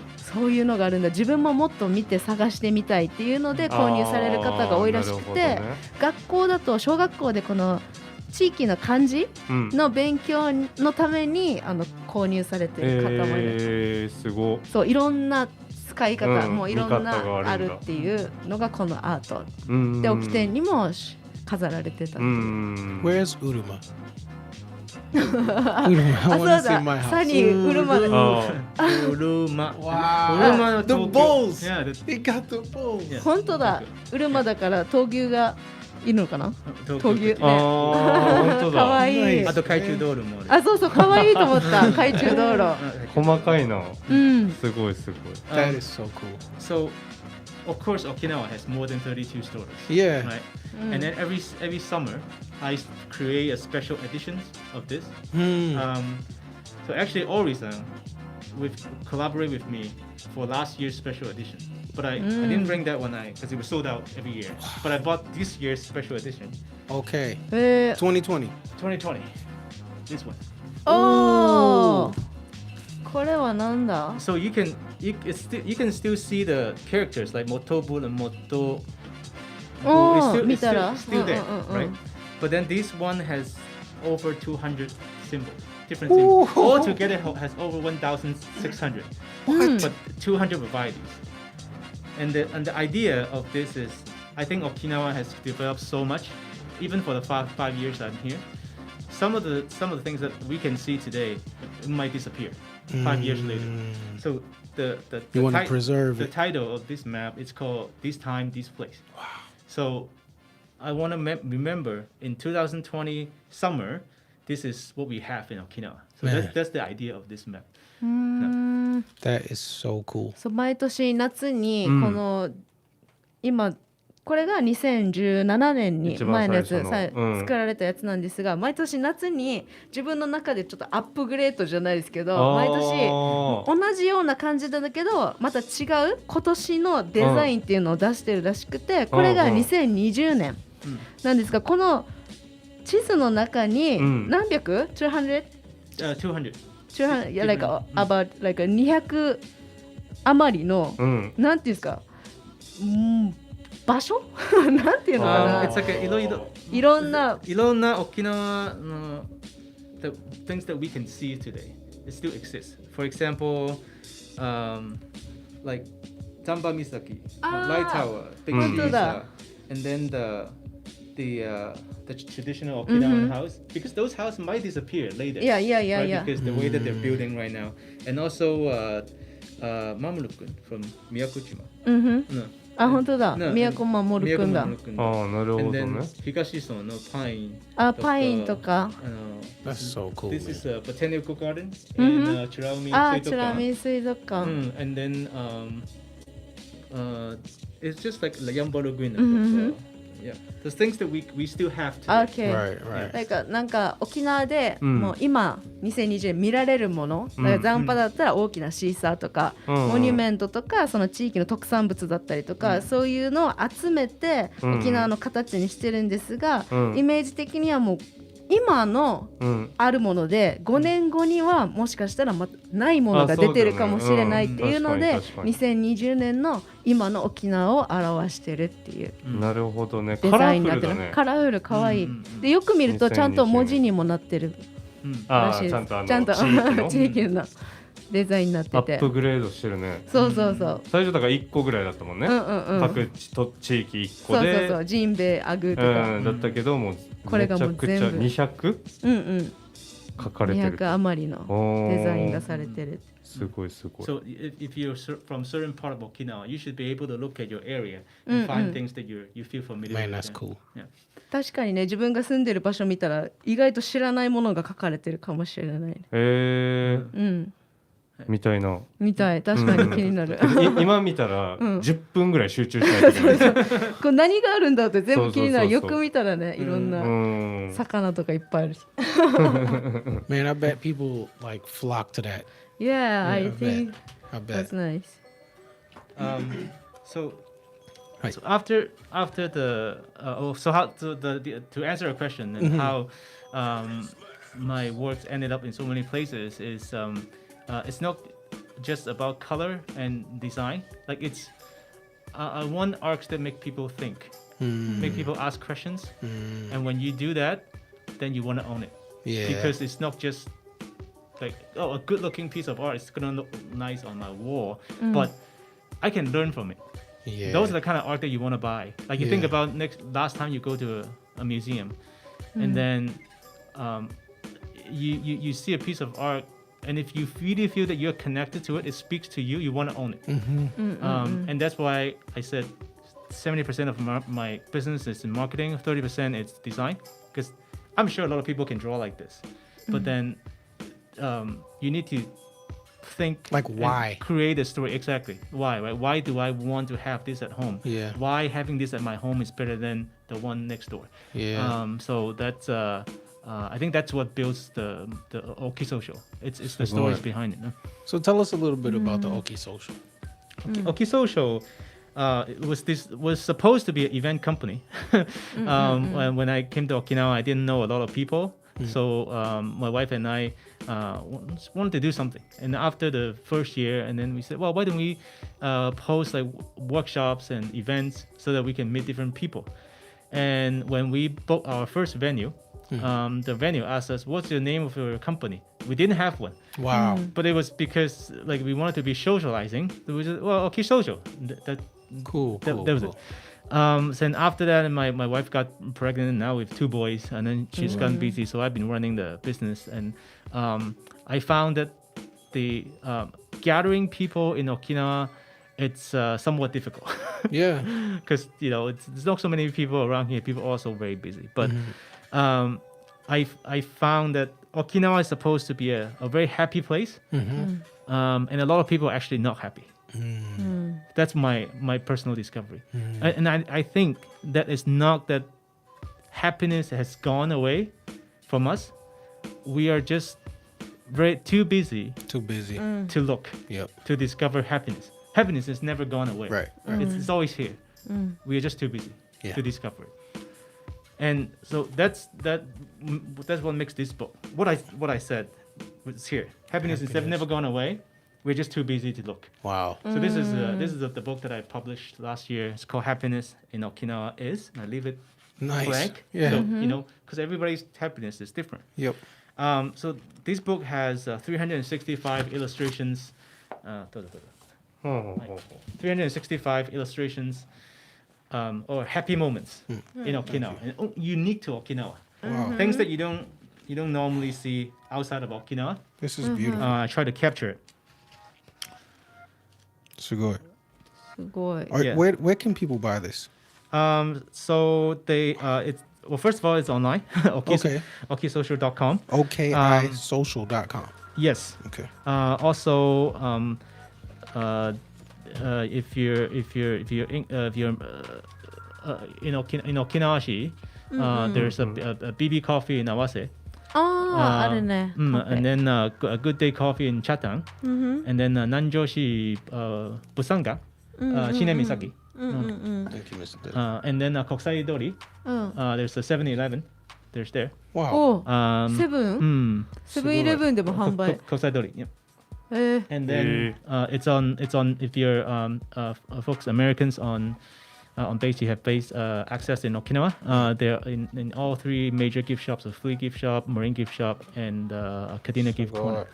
ういうのがあるんだ、自分ももっと見て探してみたいっていうので購入される方が多いらしくて、学校だと小学校でこの地域の漢字の勉強のために購入されている方もいる。すごい。そういろんな使い方、もういろんなあるっていうのがこのアートで沖店にも飾られてたっていう。Where's Uruma? そうだ、サニーウルマだ。Wow. The bowls. They got the bowls. 本当だ、ウルマだから闘牛がいるのかな。闘牛ね。本当だ。可愛い。あと懐中道路もある。そうそう可愛いと思った。懐中道路。細かいな。すごいすごい。That is so cool. So, of course, Okinawa has more than 32 stores. Yeah. Right. And then every summer, I create a special editions of this. So actually, Ori-san collaborate with me for last year's special edition. But I didn't bring that one because it was sold out every year. But I bought this year's special edition. Okay. 2020. 2020. This one. これはなんだ So you can still see the characters like Motobu and Moto. It's still there, right? But then this one has over 200 symbols, different symbols. All together has over 1,600. But 200 varieties. And the idea of this is, I think Okinawa has developed so much, even for the 5 years I'm here. Some of the things that we can see today might disappear 5 years later. So You want to preserve the it. title of this map is called This Time, This Place. Wow. So I want to remember in 2020 summer, this is what we have in Okinawa. So that's the idea of this map. That is so cool. そう毎年夏にこの、今これが2017年に前のやつ作られたやつなんですが、毎年夏に自分の中でちょっとアップグレードじゃないですけど、毎年同じような感じなんだけどまた違う今年のデザインっていうのを出してるらしくて、これが2020年なんですが、この地図の中に何百 200 like about like 200余りの、なんていうんですか、場所なんていうのかな。It's like いろんなOkinawa the things that we can see today. It still exists. For example, like Tamba Misaki, Light Tower, Big Shiza, and then the traditional Okinawan house, because those houses might disappear later. Yeah. Right? Because the way that they're building right now, and also Mamoru-kun from Miyakojima. 本当だ。宮古守くんだ。なるほどね。東村のパイン。パインとか。That's so cool. This is a botanical garden in Churaumi チュラミ水族館。And then it's just like Yamba Laguna. Yeah, the things that we still have today. Okay. Right. なんか沖縄でもう今2020年見られるもの、だから残波だったら大きなシーサーとか、モニュメントとかその地域の特産物だったりとか、そういうのを集めて沖縄の形にしてるんですが、イメージ的にはもう今のあるもので5年後にはもしかしたらないものが出てるかもしれないっていうので、2020年の今の沖縄を表してるっていうなるほどね。デザインになってる。カラフルかわいい。でよく見るとちゃんと文字にもなってるらしいです。ちゃんと地域のデザインになってて。アップグレードしてるね。そう。最初だから1個ぐらいだったもんね。各地域1個で。そう。ジンベエ、アグとか。だったけどもうめちゃくちゃ200？書かれてる。200余りのデザインがされてる。すごいすごい。 So if you're from certain part of Okinawa, you should be able to look at your area and find things that you feel familiar Man, with. that's cool. Yeah. 確かにね、自分が住んでる場所見たら意外と知らないものが書かれてるかもしれない。みたいな。みたい、確かに気になる。今見たら10分ぐらい集中しないといけない。これ何があるんだって全部気になる。そうそうそうそうよく見たらね、いろんな魚とかいっぱいあるし。Man, I bet people like flock to that. Yeah, I I think I bet. that's nice. So Right. so after the so how to answer a question and how my works ended up in so many places is it's not just about color and design. Like it's I want arcs that make people think, make people ask questions, and when you do that, then you want to own it. Yeah. Because it's not just like, oh, a good-looking piece of art is gonna look nice on my wall, but I can learn from it. Yeah. Those are the kind of art that you want to buy. Like you think Yeah. about last time you go to a museum, and then you see a piece of art, and if you really feel that you're connected to it, it speaks to you. You want to own it, and that's why I said 70% of my business is in marketing, 30% is design, because I'm sure a lot of people can draw like this, but then you need to think Like and why? create a story. Exactly why, right? Why do I want to have this at home? Yeah. Why having this at my home is better than the one next door? Yeah. So that's I think that's what builds the Oki Social. It's the stories behind it. No? So tell us a little bit about the Oki Social. Oki Social was supposed to be an event company. When I came to Okinawa, I didn't know a lot of people. So my wife and I wanted to do something. And after the first year, and then we said, well, why don't we post like workshops and events so that we can meet different people? And when we booked our first venue, the venue asked us, what's your name of your company? We didn't have one. Wow. But it was because like we wanted to be socializing. So we just, well, okay, social. Cool. That was it. So then after that, my wife got pregnant, and now we have 2 boys, and then she's gotten busy, so I've been running the business. And I found that the gathering people in Okinawa, it's somewhat difficult. Yeah. Because there's not so many people around here. People are also very busy. But I found that Okinawa is supposed to be a very happy place, and a lot of people are actually not happy. That's my personal discovery. And I think that it's not that happiness has gone away from us. We are just too busy Too busy. to look, Yep. to discover happiness. Happiness has never gone away. Right. It's always here. We are just too busy Yeah. to discover it. And so that's what makes this book. What I said was here. Happiness has never gone away. We're just too busy to look. Wow. So this is the book that I published last year. It's called Happiness in Okinawa Is. And I leave it Nice. blank. Yeah. So, because everybody's happiness is different. Yep. So this book has 365 illustrations. 365 illustrations or happy moments in Okinawa, and unique to Okinawa. Wow. Things that you don't normally see outside of Okinawa. This is beautiful. I try to capture it. すごい。すごい。 Yeah. Where can people buy this? So they first of all, it's online. Okay. Okisocial.com. OKISocial.com. Yes. Okay. Also, if you're in Okinawa, there's a BB Coffee in Awase. あるね。 And then a Good Day Coffee in Chatang. And then Nanjoshi Busanga, Shinemisaki. Thank you, Mr. Dev. And then Kokusai Dori. There's a 7-Eleven. There's there. Wow. お、セブン？セブンイレブンでも販売。 Kokusai Dori. Yeah. えー、 And then it's on if you're folks Americans on base, you have base access in Okinawa. They're in all 3 major gift shops: a Flea gift shop, Marine gift shop, and a Kadena gift corner.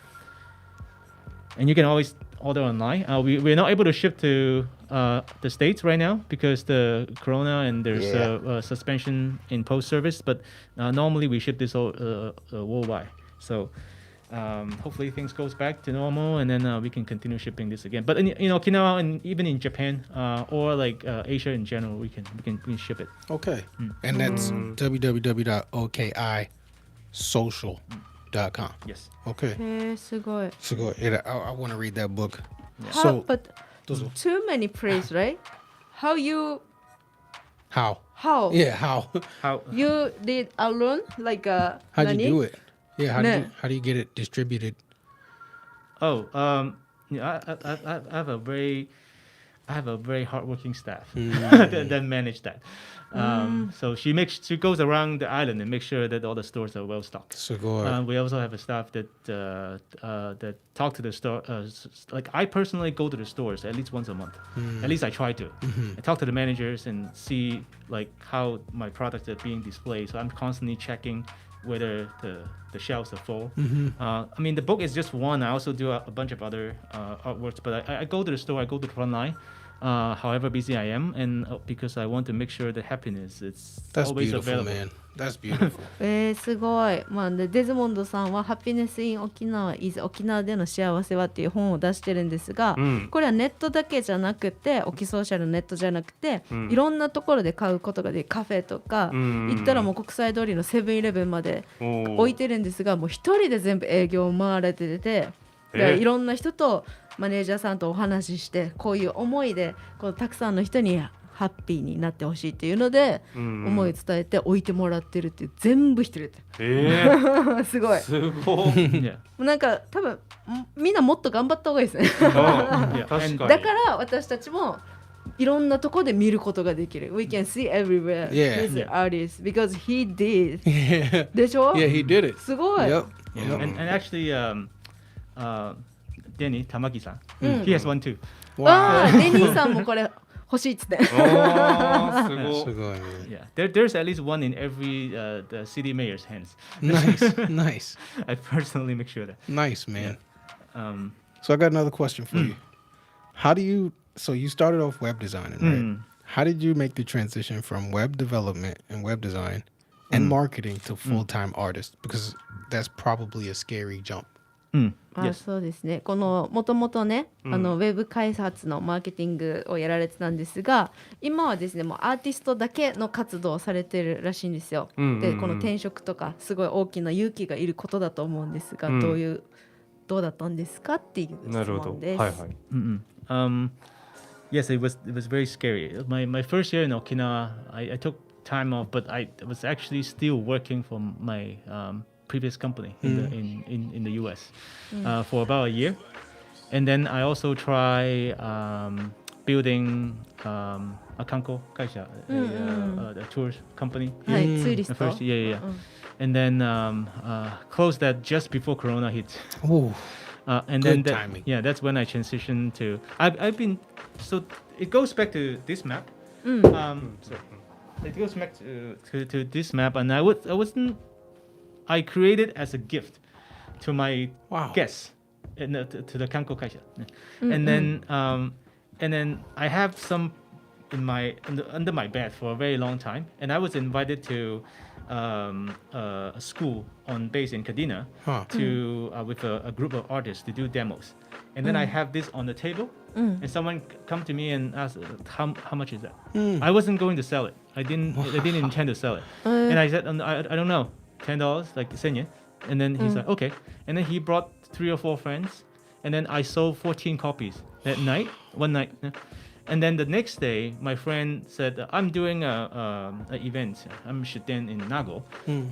And you can always order online. We're not able to ship to the States right now because the corona and there's a suspension in post service. But normally we ship this all worldwide. So hopefully things goes back to normal, and then we can continue shipping this again. But in Okinawa and even in Japan or like Asia in general, we can ship it. Okay. And that's www.oki.social.com. Yes. Okay. すごい。 So go ahead. I want to read that book. How, but どうぞ too many praise, right? How you How? how Yeah, how? How? you did alone like How'd you 何 do it? Yeah, Ne. how do you get it distributed? Oh, yeah, I have a very hardworking staff that manage that. So she goes around the island and makes sure that all the stores are well stocked. So go We also have a staff that talk to the store. Like I personally go to the stores at least once a month. At least I try to. I talk to the managers and see like how my products are being displayed. So I'm constantly checking whether the shelves are full. I mean, the book is just one. I also do a bunch of other artworks, but I go to the store. I go to the front line. However busy I am, and because I want to make sure that happiness is That's always beautiful, available. man. That's beautiful. すごい。まあでデズモンドさんはハッピネスイン沖縄 is 沖縄での幸せはっていう本を出してるんですが、これはネットだけじゃなくて、オキソーシャルのネットじゃなくて、いろんなところで買うことができるカフェとか、行ったらもう国際通りのセブンイレブンまで置いてるんですが、もう一人で全部営業を回られてて、でいろんな人とマネージャーさんとお話しして、こういう思いでこうたくさんの人にハッピーになってほしいっていうので、思い伝えて置いてもらってるっていう全部一人ですごい。すごい。Yeah. なんか多分みんなもっと頑張った方がいいですね。Yeah. 確かに。だから私たちもいろんなところで見ることができる。We can see everywhere. Yeah. He's an artist because he did. Yeah. でしょ Yeah, he did it. すごい。Yep. Yeah. And actually, Denny Tamaki-san, he has one too. あーデニーさんもこれ欲しいっつって。おーすごい。すごい man. Yeah, there's at least one in every the city mayor's hands. Nice, nice, I personally make sure that. nice, man. Um, So I got another question for you. So you started off web designing, right? How did you make the transition from web development and web design and marketing to full-time artist? Because that's probably a scary jump. あ yes. そうですね。このもともとね、ウェブ開発のマーケティングをやられてたんですが、今はですね、もうアーティストだけの活動をされてるらしいんですよ。で、この転職とかすごい大きな勇気がいることだと思うんですが、どうだったんですかっていう質なるほど。問です。はいはい。Yes, it was very scary. My first year in Okinawa, I took time off, but I was actually still working for my previous company in the US for about a year, and then I also try building a kanko kaisha, a tourist company. はい、ツーリス The ト。 first, yeah. And then closed that just before Corona hit. Oh, And Good then timing. that's when I transitioned to. I've been so it goes back to this map. So it goes back to this map, and I created as a gift to my Wow. guests to the Kanko Kaisha, and then I have some under my bed for a very long time, and I was invited to a school based in Kadena to with a group of artists to do demos, and then I have this on the table, and someone come to me and ask how much is that? I wasn't going to sell it. I didn't intend to sell it, and I said I don't know, $10 like $10. And then he's like okay, and then he brought 3 or 4 friends, and then I sold 14 copies that night, one night. And then the next day, my friend said, "I'm doing a event. I'm shooting in Nago.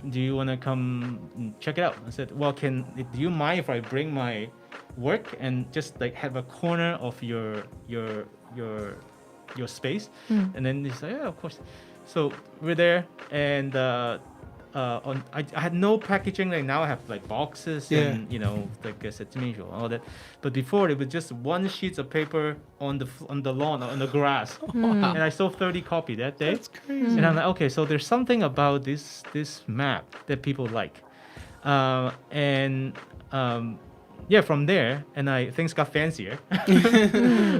Do you want to come check it out?" I said, "Well, do you mind if I bring my work and just like have a corner of your space?" And then he's like, "Yeah, of course." So we're there, and I had no packaging. Like now I have like boxes and like a setsumeisho and all that. But before it was just one sheet of paper on the lawn on the grass, and I sold 30 copies that day. That's crazy. And I'm like, okay, so there's something about this map that people like, yeah, from there, and things got fancier,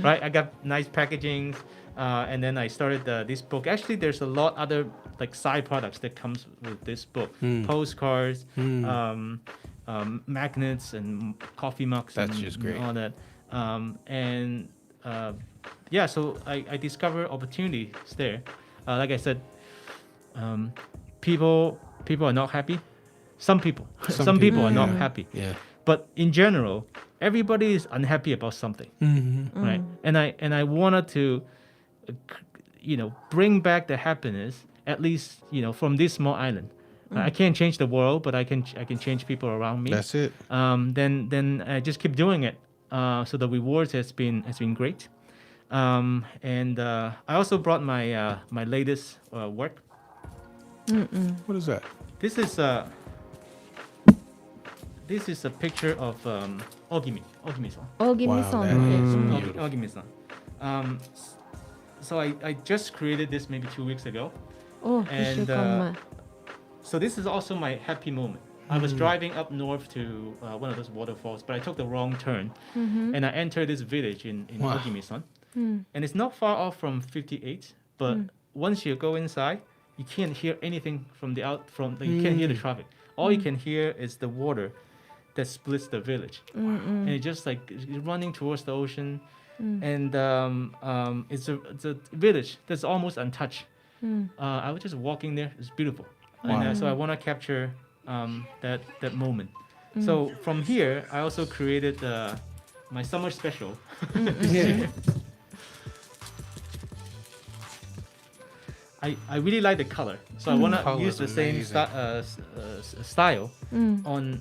right? I got nice packagings, and then I started this book. Actually, there's a lot other like side products that comes with this book, postcards, magnets and coffee mugs That's and, just great. and all that. So I discovered opportunities there. Like I said, people are not happy. Some people are not happy. Yeah. But in general, everybody is unhappy about something, right? And I wanted to, bring back the happiness, at least from this small island. I can't change the world, but I can change people around me. That's it. Then I just keep doing it. So the rewards has been great. I also brought my my latest work. What is that? This is a picture of Ogimi-san. 大宜味村 Wow, って that is Ogimi-san. So I just created this maybe 2 weeks ago. お1週間前 So this is also my happy moment. I was driving up north to one of those waterfalls, but I took the wrong turn, and I entered this village in Wow. Ogimi-san. And it's not far off from 58, but once you go inside, you can't hear anything from you can't hear the traffic. All you can hear is the water that splits the village, and it's just like running towards the ocean. And it's a village that's almost untouched. I was just walking there. It's beautiful, and so I want to capture that moment. So from here, I also created my summer special. Yeah. I really like the color, so I want to Color's use the same amazing. style on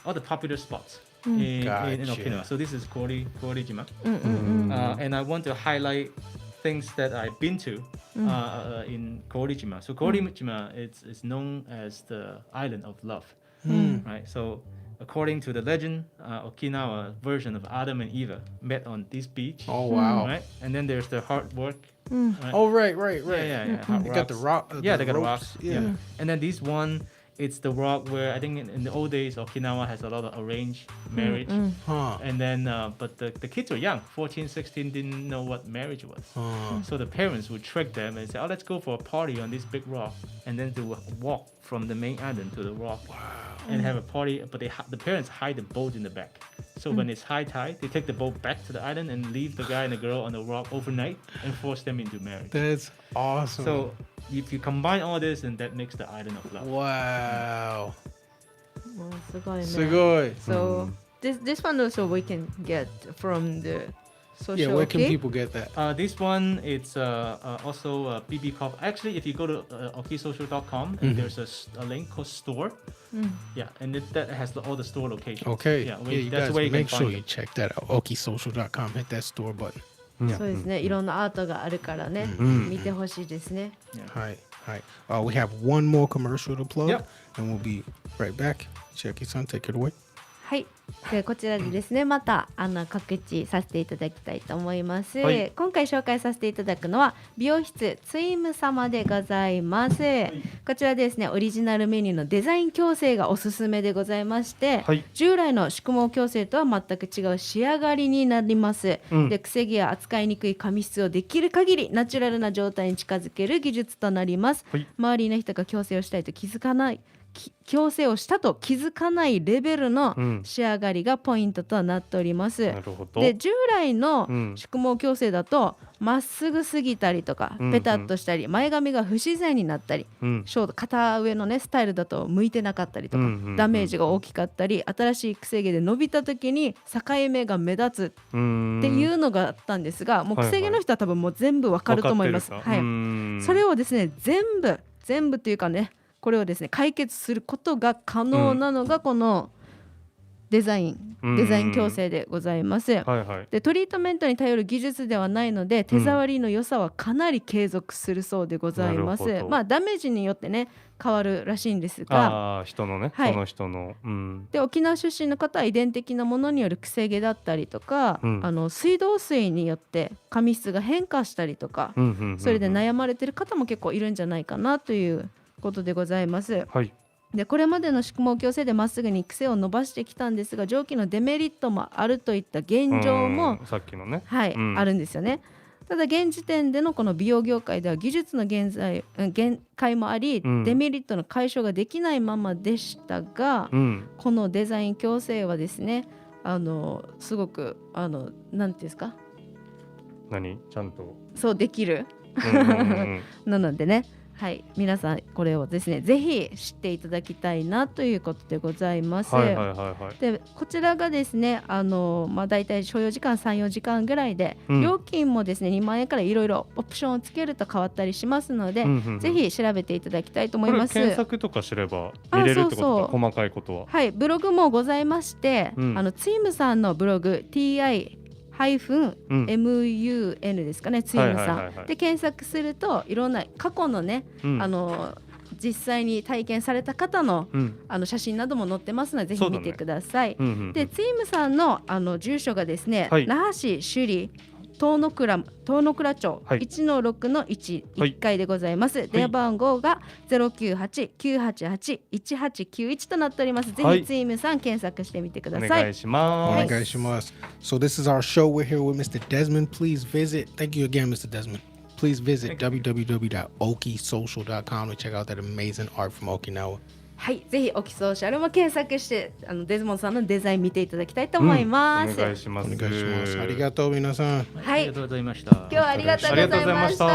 all the popular spots in Gotcha. Okinawa. So this is Korijima, and I want to highlight things that I've been to in Korijima. So Korijima is known as the island of love, right? So according to the legend, Okinawa version of Adam and Eve met on this beach. Oh wow. Right, and then there's the hard work. Right? Oh right. Yeah. Hard They got the rock. Yeah, the they got the ropes. rocks. Yeah. And then this one, it's the rock where I think in the old days Okinawa has a lot of arranged marriage. Huh. And then, but the kids were young, 14, 16, didn't know what marriage was. So the parents would trick them and say, "Oh, let's go for a party on this big rock," and then they would walk from the main island to the rock and have a party. But the parents hide the boat in the back. So when it's high tide, they take the boat back to the island and leave the guy and the girl on the rock overnight and force them into marriage. That's awesome. So if you combine all this, and that makes the island of love. Wow. もうすごいねすごい. So this one also we can get from the social Yeah, where can okay? people get that? This one, it's also BB Coffee. Actually, if you go to okisocial.com, and there's a link called store. Yeah, and that has all the store locations. Okay. Yeah, you that's guys where you can make sure find you it. check that out. okisocial.com. Hit that store button. そうですねいろんなアートがあるからね見てほしいですね Hi. We have one more commercial to plug, Yep. and we'll be right back. Chiaki-san, take it away. はいでこちらでですねまた告知させていただきたいと思います、はい今回紹介させていただくのは美容室ツイム様でございます、こちらですねオリジナルメニューのデザイン矯正がおすすめでございまして、はい従来の宿毛矯正とは全く違う仕上がりになります、でくせ毛や扱いにくい髪質をできる限りナチュラルな状態に近づける技術となります、はい周りの人が矯正をしたいと気づかない矯正をしたと気づかないレベルの仕上がりがポイントとなっております、なるほど。で従来のん宿毛矯正だとまっすぐすぎたりとか、ペタッとしたり前髪が不自然になったり、ショート肩上のねスタイルだと向いてなかったりとか、ダメージが大きかったり新しいくせ毛で伸びた時に境目が目立つっていうのがあったんですが、もうくせ毛の人は多分もう全部わかると思います、わかってるかはい、それをですね全部というかねこれをですね解決することが可能なのがこのデザイン矯正でございます、はいはい。でトリートメントに頼る技術ではないので手触りの良さはかなり継続するそうでございます、なるほどまあダメージによってね変わるらしいんですがああ人のね、はいその人の、で沖縄出身の方は遺伝的なものによるくせ毛だったりとか、水道水によって髪質が変化したりとか、それで悩まれてる方も結構いるんじゃないかなということでございます。はい。でこれまでの宿毛矯正でまっすぐに癖を伸ばしてきたんですが蒸気のデメリットもあるといった現状も、さっきのね、はいあるんですよね。ただ現時点でのこの美容業界では技術の限界もあり、デメリットの解消ができないままでしたが、このデザイン矯正はですね、すごくなんていうんですか、ちゃんとそうできるなのでね、はい、皆さんこれをですねぜひ知っていただきたいなということでございます。でこちらがですねだいたい所要時間 3,4 時間ぐらいで、料金もですね2万円からいろいろオプションをつけると変わったりしますので、ぜひ調べていただきたいと思います。これ検索とかすれば見れるってことか、細かいことは。はい、ブログもございまして、ツイムさんのブログ TI-MUN ですかね、ツイムさんで検索するといろんな過去のね、実際に体験された方の、写真なども載ってますのでぜひ見てください。でツイムさんの、住所がですね、那覇市首里東野倉町 1-6-1 階でございます。電話番号が 098-988-1891 となっております。ぜひツイムさん検索してみてください。お願いします。お願いします。So this is our show. We're here with Mr. Desmond. Please visit. Thank you again, Mr. Desmond. Please visit www.okisocial.com to check out that amazing art from Okinawa. はい、ぜひオキソーシャルも検索してデズモンドさんのデザイン見ていただきたいと思います。お願いします。お願いします。ありがとう皆さん。はい、ありがとうございました。今日はありがとうございました。